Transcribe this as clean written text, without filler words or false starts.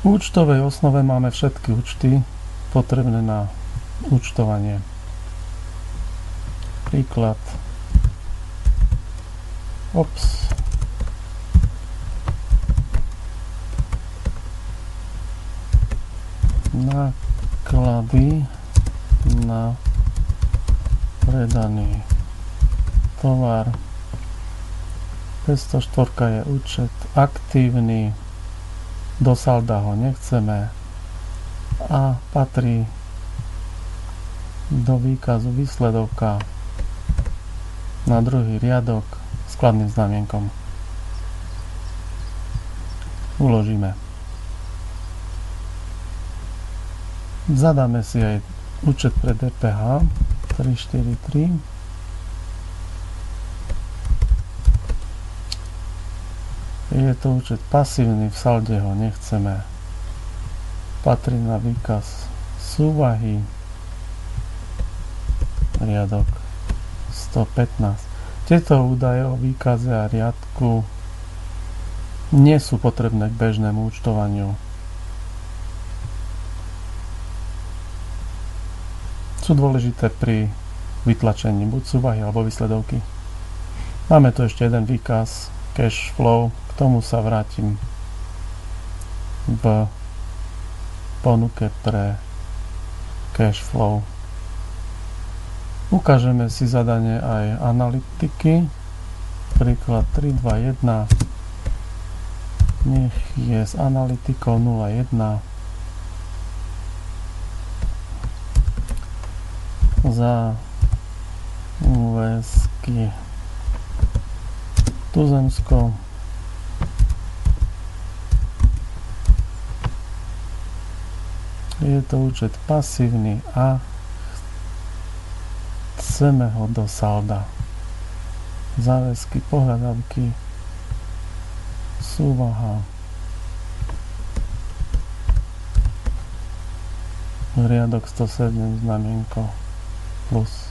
V účtovej osnove máme všetky účty potrebné na účtovanie. Príklad. Náklady na predaný tovar. 504 je účet aktívny, do salda ho nechceme a patrí do výkazu výsledovka na druhý riadok s kladným znamienkom. Uložíme. Zadáme si aj účet pre DPH 343. Je to účet pasívny, v salde ho nechceme. Patrí na výkaz súvahy, riadok 115. Tieto údaje o výkaze a riadku nie sú potrebné k bežnému účtovaniu. Sú dôležité pri vytlačení buď súvahy alebo výsledovky. Máme tu ešte jeden výkaz cash flow, k tomu sa vrátim v ponuke pre cash flow. Ukážeme si zadanie aj analytiky. Príklad 321. Nech je s analytikou 01. Za úväzky tuzemsko je to účet pasívny a chceme ho do salda. Záväzky, pohľadavky, súvaha, riadok 107 znamienko plus.